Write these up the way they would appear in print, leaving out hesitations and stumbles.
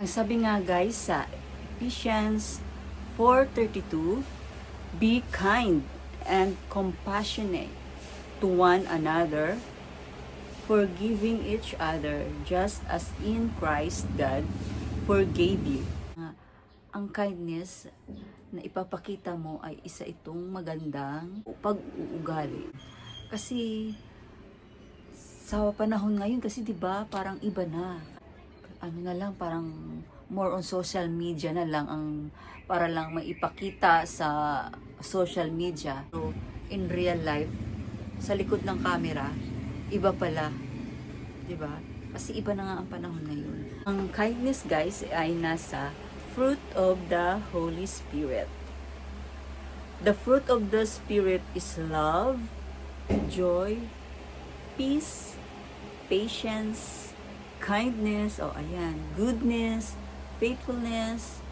Ang sabi nga guys sa Ephesians 4:32, be kind and compassionate to one another, forgiving each other just as in Christ God forgave you. Ang kindness na ipapakita mo ay isa itong magandang pag-uugali. Kasi sa panahon ngayon kasi 'di ba parang iba na, ano na lang, parang more on social media na lang ang para lang maipakita sa social media. So, in real life, sa likod ng camera, iba pala, 'di ba? Kasi iba na nga ang panahon ngayon. Ang kindness, guys, ay nasa fruit of the Holy Spirit. The fruit of the Spirit is love, joy, peace, patience, kindness, goodness, faithfulness,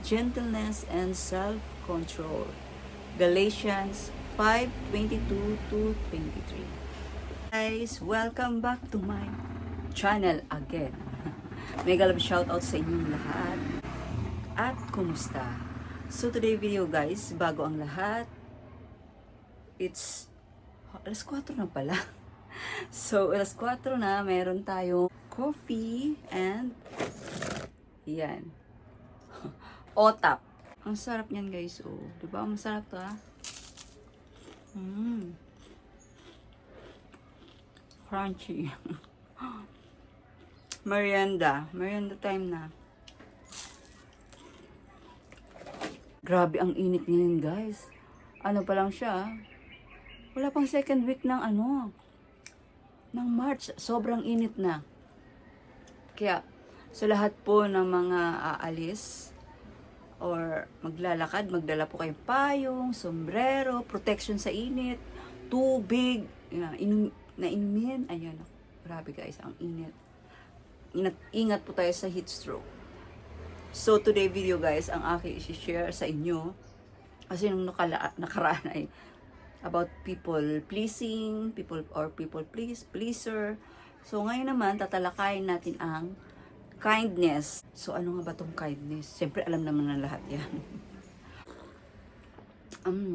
gentleness, and self-control. Galatians 5:22-23. Guys, welcome back to my channel again. Mega love shoutout sa inyong lahat. At kumusta? So today video guys, bago ang lahat, it's alas 4 na pala. So, alas 4 na, meron tayong coffee and yan. Otap. Ang sarap niyan guys, oh. Diba? Ang sarap to, ah. Crunchy. Merienda. Merienda time na. Grabe ang init ngayon guys. Ano pa lang siya, wala pang second week ng ng March, sobrang init na. Kaya, sa lahat po ng mga aalis or maglalakad, magdala po kayong payong, sombrero, protection sa init, tubig, inumin. Ayan, grabe guys, ang init. Ingat po tayo sa heat stroke. So, today video guys, ang aking i-share sa inyo, kasi nung nakaraan ay about people pleasing, people pleaser. So ngayon naman tatalakayin natin ang kindness. So ano nga ba tong kindness? Siyempre alam naman ng lahat 'yan.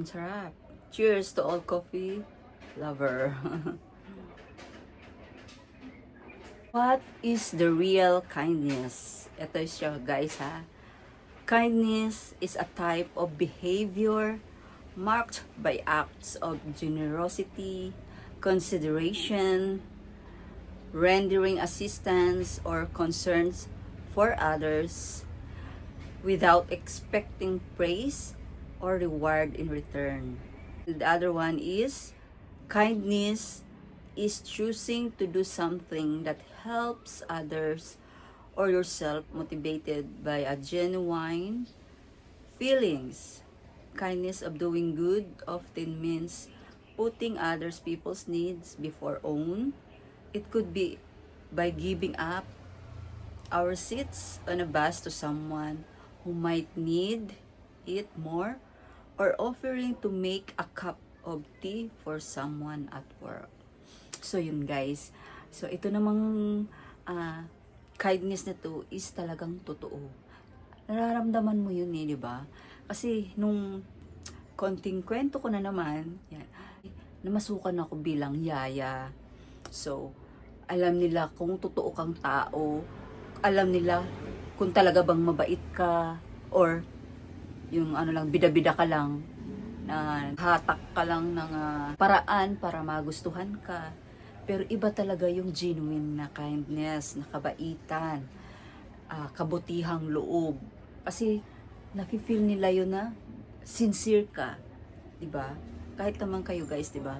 Sarap. Cheers to all coffee lover. What is the real kindness? Ito siya guys ha. Kindness is a type of behavior marked by acts of generosity, consideration, rendering assistance or concerns for others without expecting praise or reward in return. The other one is kindness is choosing to do something that helps others or yourself motivated by a genuine feelings. Kindness of doing good often means putting others people's needs before own. It could be by giving up our seats on a bus to someone who might need it more, or offering to make a cup of tea for someone at work. So yun guys. So ito namang kindness na to is talagang totoo. Nararamdaman mo yun di ba? Kasi nung konting kwento ko na naman, yan, namasukan ako bilang yaya. So, alam nila kung totoo kang tao, alam nila kung talaga bang mabait ka, or yung bida-bida ka lang, na hatak ka lang ng paraan para magustuhan ka. Pero iba talaga yung genuine na kindness, na kabaitan, kabutihang loob. Kasi nafe-feel nila yun na sincere ka, 'di ba? Kahit naman kayo guys, 'di ba?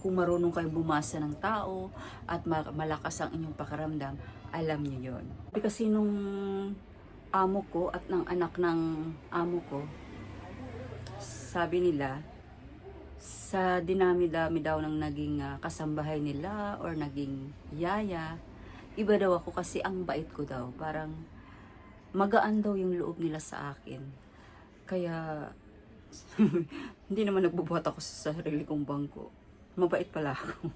Kung marunong kayong bumasa ng tao at malakas ang inyong pakiramdam, alam niyo 'yon. Kasi nung amo ko at ng anak ng amo ko, sabi nila sa dinami-dami daw ng naging kasambahay nila or naging yaya, iba daw ako kasi ang bait ko daw. Parang magaan daw yung loob nila sa akin. Kaya, hindi naman nagbubuhat ako sa sarili kong bangko. Mabait pala ako.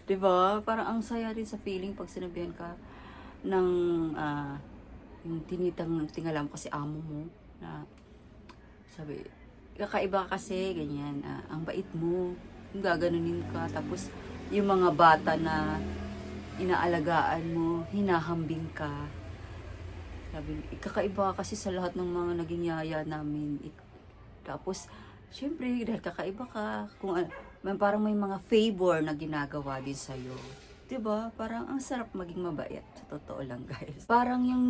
Diba? Parang ang saya rin sa feeling pag sinabihan ka, ng yung tingalam kasi amo mo na sabi, kakaiba kasi, ganyan, ang bait mo, yung gaganunin ka, tapos yung mga bata na inaalagaan mo, hinahambing ka. Sabi, kakaiba kasi sa lahat ng mga naging yaya namin. Tapos, syempre, dahil kakaiba ka, kung parang may mga favor na ginagawa din sa'yo. 'Di ba? Parang ang sarap maging mabait. Sa totoo lang, guys. Parang yung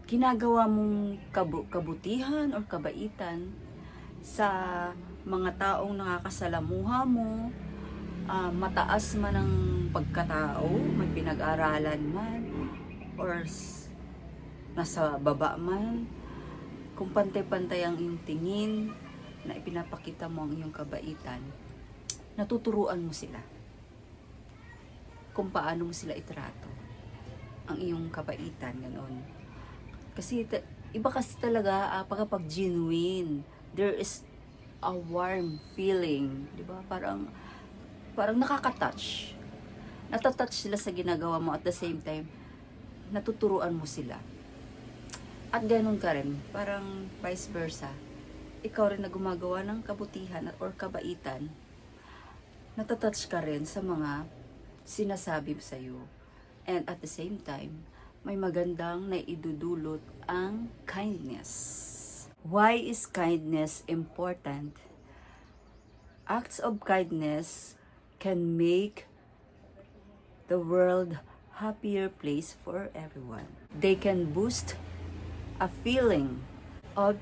ginagawa mong kabutihan or kabaitan sa mga taong nakakasalamuha mo, mataas man ang pagkatao, may pinag-aralan man, or nasa baba man, kung pantay-pantay ang iyong tingin na ipinapakita mo ang iyong kabaitan, natuturuan mo sila kung paano mo sila itrato ang iyong kabaitan, ganoon. Kasi iba kasi talaga pagkapag genuine, there is a warm feeling, di ba? Parang nakaka-touch. Natatouch sila sa ginagawa mo, at the same time natuturuan mo sila. At ganun ka rin, parang vice versa. Ikaw rin na gumagawa ng kabutihan or kabaitan, natatouch ka rin sa mga sinasabi sa iyo. And at the same time, may magandang naidudulot ang kindness. Why is kindness important? Acts of kindness can make the world happier place for everyone. They can boost a feeling of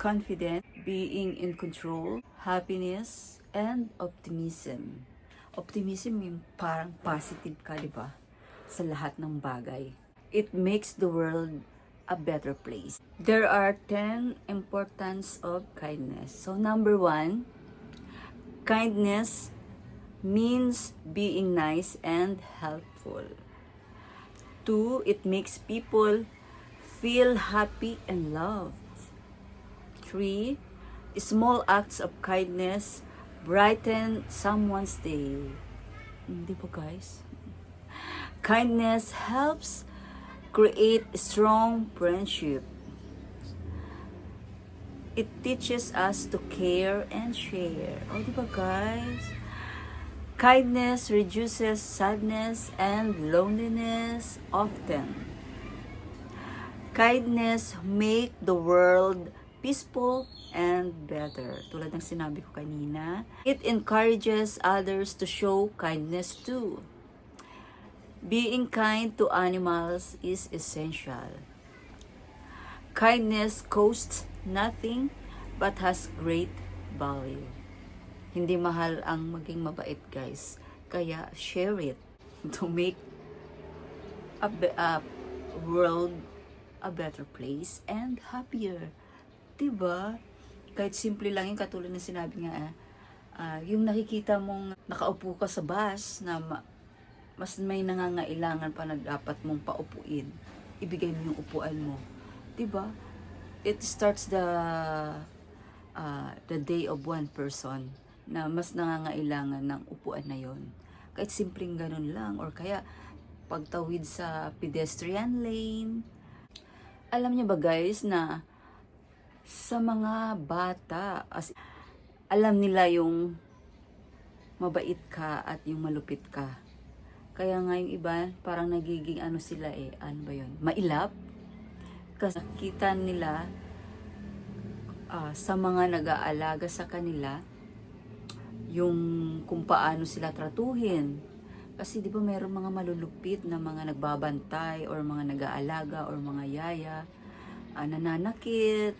confidence, being in control, happiness, and optimism. Optimism yung parang positive ka, di ba? Sa lahat ng bagay. It makes the world a better place. There are 10 importance of kindness. So number 1, kindness means being nice and helpful. 2, it makes people feel happy and loved. 3, small acts of kindness brighten someone's day. Di ba, guys? Kindness helps create strong friendship. It teaches us to care and share. Oh, di ba, guys? Kindness reduces sadness and loneliness often. Kindness make the world peaceful and better. Tulad ng sinabi ko kanina, it encourages others to show kindness too. Being kind to animals is essential. Kindness costs nothing but has great value. Hindi mahal ang maging mabait, guys. Kaya share it to make a world a better place and happier. Diba? Kahit simple lang yung katulad ng sinabi nga, yung nakikita mong nakaupo ka sa bus na mas may nangangailangan pa na dapat mong paupuin, ibigay mo yung upuan mo. Diba? It starts the day of one person na mas nangangailangan ng upuan na yon. Kahit simpleng ganun lang, or kaya pagtawid sa pedestrian lane. Alam niyo ba, guys, na sa mga bata, alam nila yung mabait ka at yung malupit ka. Kaya nga yung iba, parang nagiging sila ano ba yun? Mailap. Kasi nakita nila sa mga nag-aalaga sa kanila, yung kung paano sila tratuhin. Kasi di ba mayroong mga malulupit na mga nagbabantay or mga nag-aalaga or mga yaya, nananakit,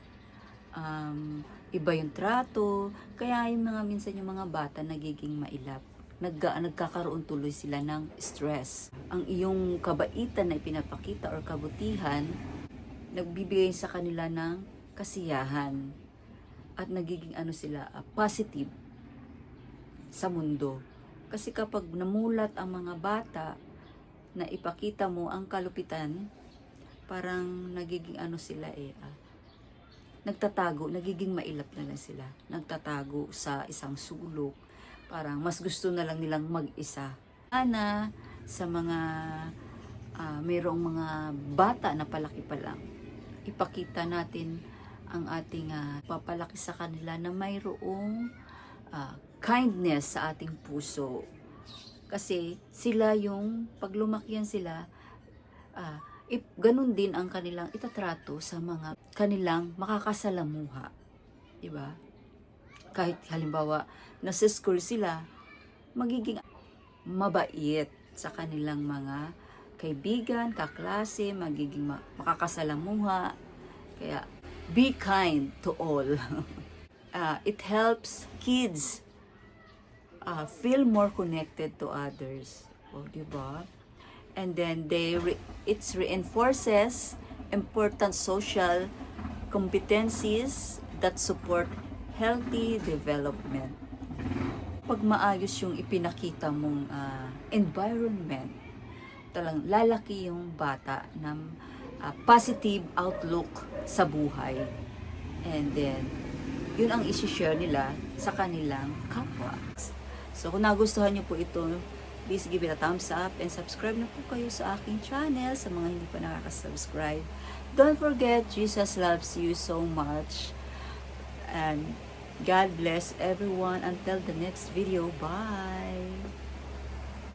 iba yung trato. Kaya yung mga minsan yung mga bata nagiging mailap. Nagkakaroon tuloy sila ng stress. Ang iyong kabaitan na ipinapakita or kabutihan, nagbibigay sa kanila ng kasiyahan. At nagiging sila, positive sa mundo. Kasi kapag namulat ang mga bata na ipakita mo ang kalupitan, parang nagiging sila nagtatago, nagiging mailap na lang sila. Nagtatago sa isang sulok. Parang mas gusto na lang nilang mag-isa. Sa mga mayroong mga bata na palaki pa lang, ipakita natin ang ating papalaki sa kanila na mayroong kindness sa ating puso. Kasi sila yung, pag lumakihan sila, ganun din ang kanilang itatrato sa mga kanilang makakasalamuha. Diba? Kahit halimbawa, nasa school sila, magiging mabait sa kanilang mga kaibigan, kaklase, magiging makakasalamuha. Kaya, be kind to all. It helps kids feel more connected to others. O, diba? And then, it reinforces important social competencies that support healthy development. Pag maayos yung ipinakita mong environment, talang lalaki yung bata ng positive outlook sa buhay. And then, yun ang isi-share nila sa kanilang kapwa. So, kung nagustuhan niyo po ito, please give it a thumbs up and subscribe na po kayo sa aking channel sa mga hindi pa nakaka-subscribe. Don't forget, Jesus loves you so much. And God bless everyone until the next video. Bye!